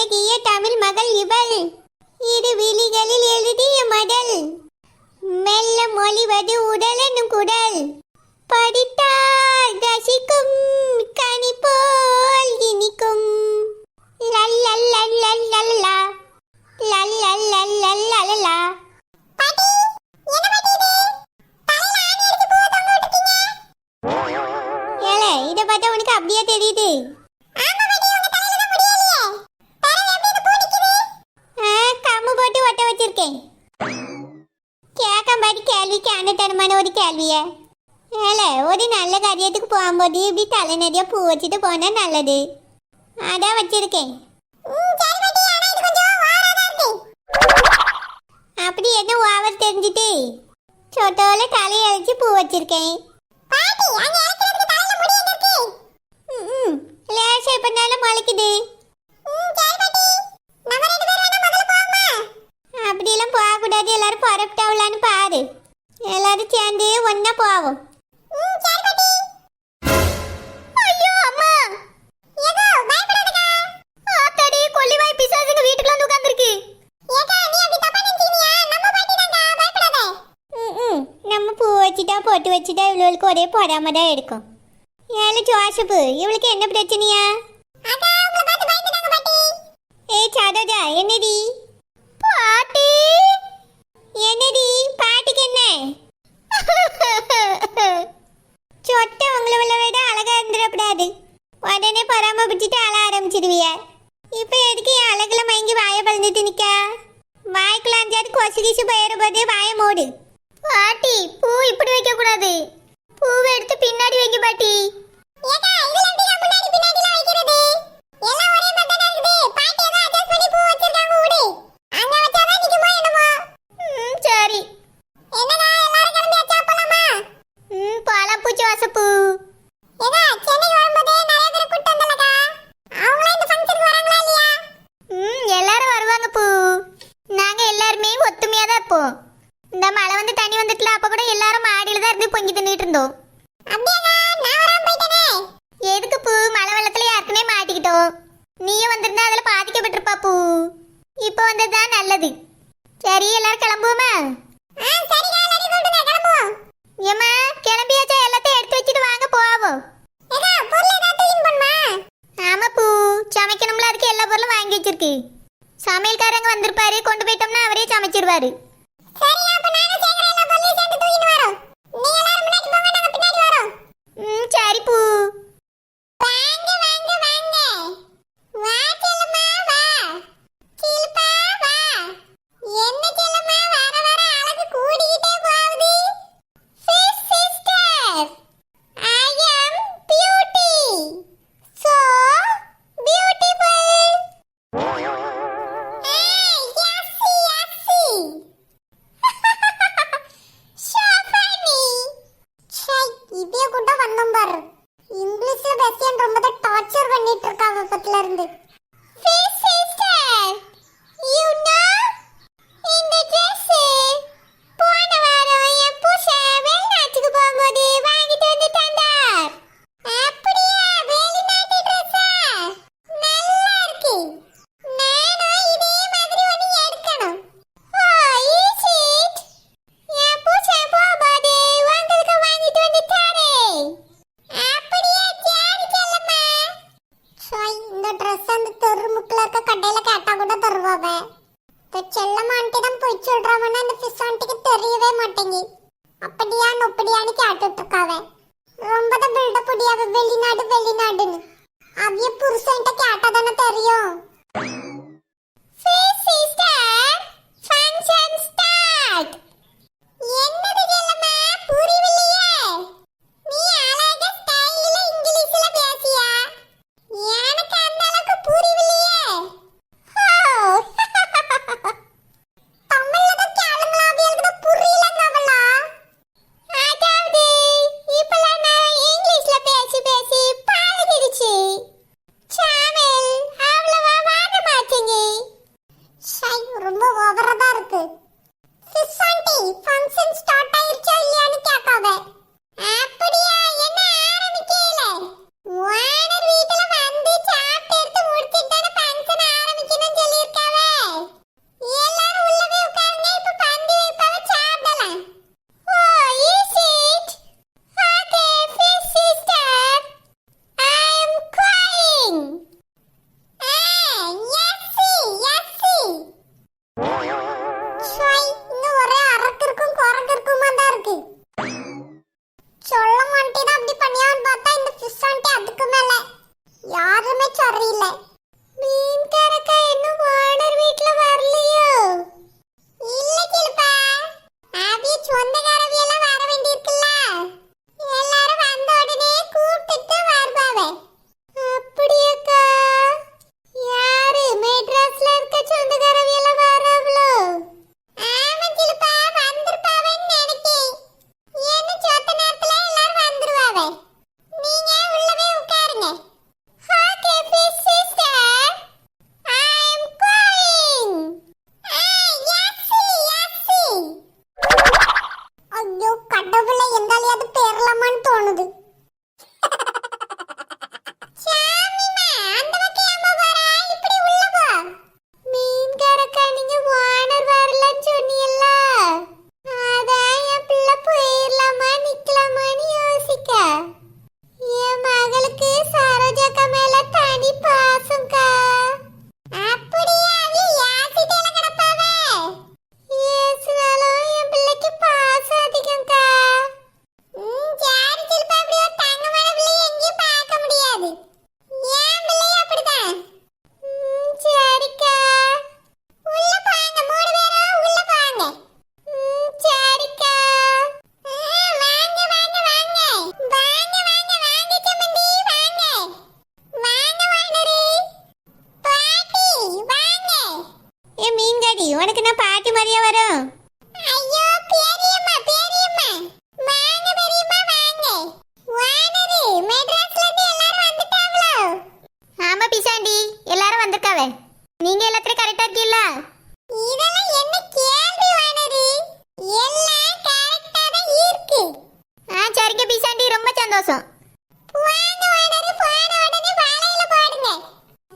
அழகிய தமிழ் மகள் இவள், இரு விழிகளில் எழுதிய மடல், மெல்ல மொழிவது உடலெனும் குடல், படித்தால் ரசிக்கும் கனி போல் இனிக்கும். லல்லல்லல்லல்லல்லா லல்லல்லல்லல்லல்லா. பாட்டி, என்ன பாட்டி இது? தலையில ஆணி அடிச்சு பூவை தொங்க விட்டுருக்கீங்க. ஏலே, இத பார்த்தா உனக்கு அப்படியே தெரியுது? ஆமா பாட்டி, உங்க தலையில தான் முடியலையே. தலையில எப்படி இந்த பூ நிக்குது? கம்மு போட்டு ஒட்ட வச்சிருக்கேன். கேட்க பாட்டி, கேள்விக்கு அன்னத்தனமான ஒரு கேள்விய. ஏலே, ஒரு நல்ல காரியத்துக்கு போகும்போது இப்படி தலை நிறைய பூ வச்சுட்டு போனா நல்லது. அதான் வச்சிருக்கேன். அப்படி என்ன ஓவர் தெரிஞ்சுட்டு சொட்டோல தலையை அழைச்சி பூ வச்சிருக்கேன். லேசா இப்பனாலும் முளைக்குது. அப்படியெல்லாம் போகக்கூடாது, எல்லாரும் புறப்பட்டாவலான்னு பாரு. எல்லாரும் சேர்ந்து ஒன்னா போவோம். ஐயோ அம்மா, கொல்லிவாய் பிசாசுங்க வீட்டுக்குள்ள வந்து உட்கார்ந்திருக்கு. நம்ம பூ வச்சுட்டா போட்டு வச்சுட்டா இவளுக்கு ஒரே போடாம தான் இருக்கும். ஏழு ஜோசப்பு, இவளுக்கு என்ன பிரச்சனையா? ஏய் சரோஜா, என்னடி பாட்டி? என்னடி பாட்டிக்கு என்ன? சொட்ட உங்களை விட அழகா இருந்துடக்கூடாது. உடனே பராம பிடிச்சிட்டு அழ ஆரம்பிச்சிடுவிய. இப்ப எதுக்கு என் அழகுல மயங்கி வாயை பழந்துட்டு நிக்க? வாய்க்குள்ள அஞ்சாவது கொசு கீசு பயிர போதே வாயை மூடு. பாட்டி, பூ இப்படி வைக்க கூடாது. பூவை எடுத்து பின்னாடி வைக்க பாட்டி. சரி. பாலாப்பூச்சி வாசப்பூ. எல்லாரும் வருவாங்க பூ. நாங்க எல்லாருமே ஒத்துமையா தான் இருப்போம். இந்த மழை வந்து தண்ணி வந்துட்டுல, அப்ப கூட எல்லாரும் மாடியில தான் இருந்து பொங்கி தின்னுட்டு இருந்தோம். எதுக்கு பூ? மழை வெள்ளத்துல யாருக்குமே மாட்டிக்கிட்டோம். நீயும் வந்திருந்தா அதுல பாதிக்கப்பட்டிருப்பா பூ. இப்ப வந்ததுதான் நல்லது. சரி, எல்லாரும் கிளம்புவோமா? ஏமா கிளம்பியாச்சா? எல்லாத்தையும் எடுத்து வச்சுட்டு வாங்க போவோம். ஆமா பூ, சமைக்கணும்ல, அதுக்கு எல்லா பொருளும் வாங்கி வச்சிருக்கு. சமையல்காரங்க வந்திருப்பாரு, கொண்டு போயிட்டோம்னா அவரே சமைச்சிருவாரு. சரி பூ.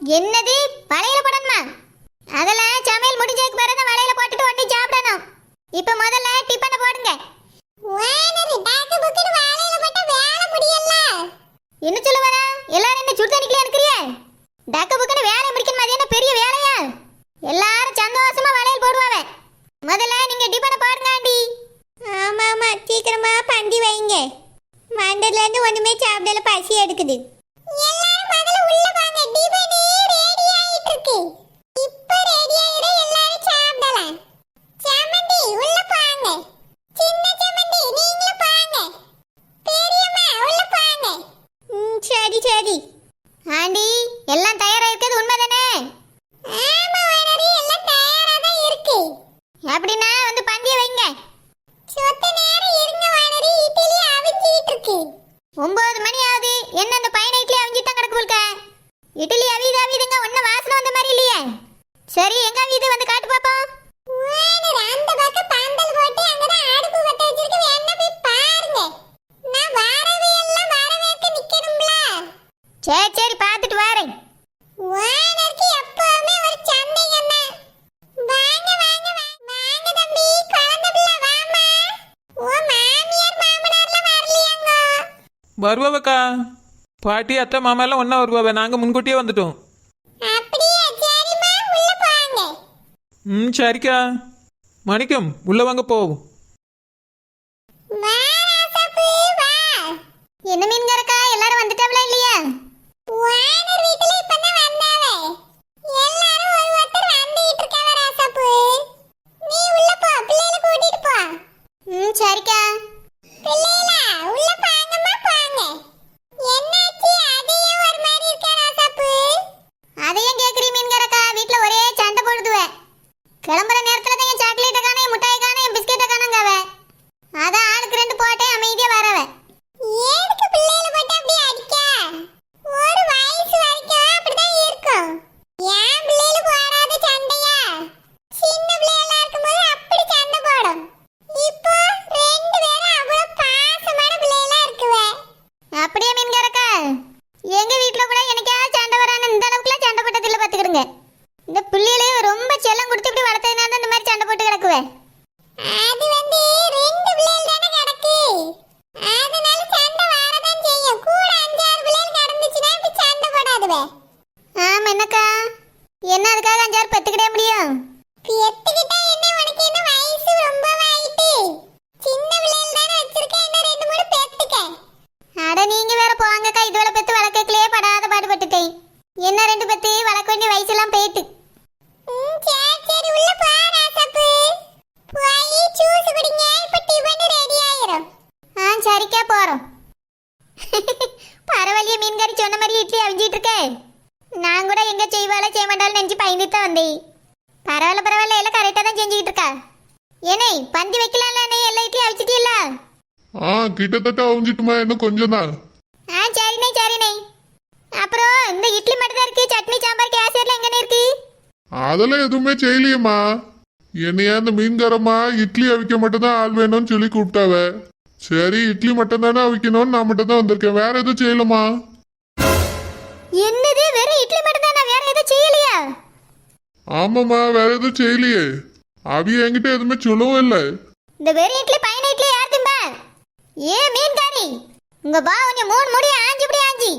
என்னது வளையல போடணுமா? அதெல்லாம் சமையல் முடிஞ்சதுக்கு பிறகு வளையல போட்டுட்டு ஒட்டி சாப்பிடணும். இப்ப முதல்ல டிபனை போடுங்க. என்ன சொல்ல வர? எல்லாரும் என்ன சுடு தண்ணிக்குள்ள இருக்கிறியா? டக்கு புக்குன்னு வேலை முடிக்கணும். அது என்ன பெரிய வேலையா? எல்லாரும் சந்தோஷமா வளையல் போடுவாங்க. முதல்ல நீங்க டிபனை போடுங்க ஆண்டி. ஆமா ஆமா, சீக்கிரமா பந்தி வைங்க. வந்ததுல இருந்து ஒண்ணுமே சாப்பிடல, பசி எடுக்குது. எல்லாரும் முதல்ல உள்ள வாங்க. டிபன் ரெடி ஆயிட்டு இருக்கு. இப்ப ரெடி ஆயிட எல்லாரும் சாப்பிடலாம். சமந்தி உள்ள வாங்க. சின்ன சமந்தி நீங்களும் வாங்க. பெரியம்மா உள்ள வாங்க. சரி சரி. ஆண்டி எல்லாம் தயாரா இருக்குது உண்மைதானே? ஆமா வானரி, எல்லாம் தயாரா தான் இருக்கு. அப்படினா வந்து பந்திய வைங்க. சொத்த நேரம் இருங்க வானரி, இட்லி அவிஞ்சிட்டு இருக்கு. 9 மணி ஆகுது. என்ன அந்த பையன் இட்லி அவிஞ்சிட்டு தான் கிடக்கு போல்க. இட்லி அவிதுங்க, ஒன்னும் வாசனை வந்த மாதிரி இல்லையே. சரி எங்க அவிது வந்து காட்டு பாப்போம். வானரி அந்த பக்கம் பந்தல் போட்டு அங்கதான் அடுப்பு பத்த வச்சிருக்கு. வேணா போய் பாருங்க. நான் வரவே எல்லாம் வரவேற்க நிக்கணும்ல. சரி சரி பார்த்துட்டு வரேன். வானருக்கு எப்பவுமே ஒரு சந்தேகம் தான். வாங்க வாங்க வாங்க தம்பி, குழந்தை பிள்ளை வாமா. ஓ மாமியார் மாமனார்லாம் வரலையாங்க? வருவாவக்கா. பாட்டி அத்தை மாமா எல்லாம் ஒன்றா வருவாவே. நாங்கள் முன்கூட்டியே வந்துட்டோம். அப்படியே சரிம்மா, உள்ள போங்க. சரிக்கா. மணிக்கம் உள்ள வாங்க போவோம். வா ராசப்பு வா. என்ன மீன்காரக்கா, எல்லாரும் வந்துட்டாவளா இல்லையா? வானர் வீட்டுல இப்பதான் வந்தாவே. எல்லாரும் ஒரு ஒருத்தர் வந்துட்டு இருக்காவ ராசப்பு. நீ உள்ள போ, பிள்ளைகளை கூட்டிட்டு போ. சரிக்கா. பிள்ளைகளா உள்ள பாங்கம்மா பாங்க. என்னாச்சு அதையே ஒரு மாதிரி இருக்கா ராசப்பு? அதையும் கேக்குறீ மீன்காரக்கா? வீட்டுல ஒரே சண்டை போடுதுவே. கிளம்புற நேரத்துல தான் என் சாக்லேட்டை காண, என் மிட்டாய் காண, என் பிஸ்கெட்டை காணங்காவே. அதான் ஆளுக்கு 2 போட்டே அமைதியா வரவே. ஏதுக்கு பிள்ளைகளை போட்டு அப்படி அடிக்க? ஒரு வயசு வரைக்கும் அப்படிதான் இருக்கும். ஏன் பிள்ளைகளுக்கு வராத சண்டையா? சின்ன பிள்ளைகளா இருக்கும்போது அப்படி சண்டை போடும். இப்போ 2 பேரும் அவ்வளவு பாசமான பிள்ளைகளா இருக்குவே. அப்படியே மீன்காரக்கா, எங்க வீட்டுல கூட எனக்கா சண்டை வரான்னு இந்த அளவுக்குலாம் சண்டை போட்டதில்லை பாத்துக்கிடுங்க. இந்த பிள்ளைகளே ரொம்ப செல்லம் கொடுத்து இப்படி வளர்த்ததுனால இந்த மாதிரி சண்டை போட்டு கிடக்குவே. அது வந்து 2 பிள்ளைகள் தானே கிடக்கு. அதனால சண்டை வரதான் செய்யும். கூட 5-6 பிள்ளைகள் கிடந்துச்சுன்னா இப்படி சண்டை போடாதுவே. ஆமா என்னக்கா, என்ன அதுக்காக 5-6 பெத்துக்கிட்டே முடியும்? பெத்துக்கிட்டா என்ன, உனக்கு என்ன வயசு ரொம்ப ஆயிட்டு? சின்ன பிள்ளைகள் தானே வச்சிருக்க, என்ன 2-3 பெத்துக்க. அட நீங்க வேற போங்கக்கா, இதுவள பெத்து வளர்க்கலையே படாத பாடுபட்டுட்டேன். என்ன 2 பெத்து வளர்க்க வேண்டிய வயசுலாம் போயிட்டு. சரி சரி உள்ள போ ராசப்பு. போய் ஜூஸ் குடிங்க, இப்ப டிபன் ரெடி ஆயிரும். சரிக்கா போறோம். பரவாயில்லையே, மீன்காரி சொன்ன மாதிரி இட்லி அவிஞ்சிட்டு இருக்கே. நான் கூட எங்க செய்வாள செய்ய மாட்டாலும் நினைச்சு பயந்துட்டு தான் வந்தேன். பரவாயில்ல எல்லாம் கரெக்டா தான் செஞ்சுக்கிட்டு இருக்கா. ஏனே பந்தி வைக்கலாம்ல? எல்லா இட்லி அவிச்சிட்டீல்ல? கிட்டத்தட்ட அவிஞ்சிட்டுமா, இன்னும் கொஞ்சம் தான். சரிண்ணே. அப்புறம் இந்த இட்லி மட்டும் தான் இருக்கு. சட்னி சாம்பார் கேசரில எங்கன்னு இருக்கு? அதெல்லாம் எதுவுமே செய்யலையம்மா. என்னையா இந்த மீன்காரம்மா இட்லி அவிக்க மட்டும் தான் ஆள் வேணும்னு சொல்லி கூப்பிட்டாவ. சரி இட்லி மட்டும் தானே அவிக்கணும்னு நான் மட்டும் தான் வந்திருக்கேன். வேற எதுவும் செய்யலமா? என்னது வெறும் இட்லி மட்டும் தானா? வேற எதுவும் செய்யலையா? ஆமாம்மா, வேற எதுவும் செய்யலையே. அவிய என்கிட்ட எதுவுமே சொல்லவும் இல்லை. இந்த வெறும் இட்லி பையன் இட்லி யார் திம்பா? ஏ மீன்காரி, உங்க பா கொஞ்சம் 3 முடி ஆஞ்சி இப்படி ஆஞ்சி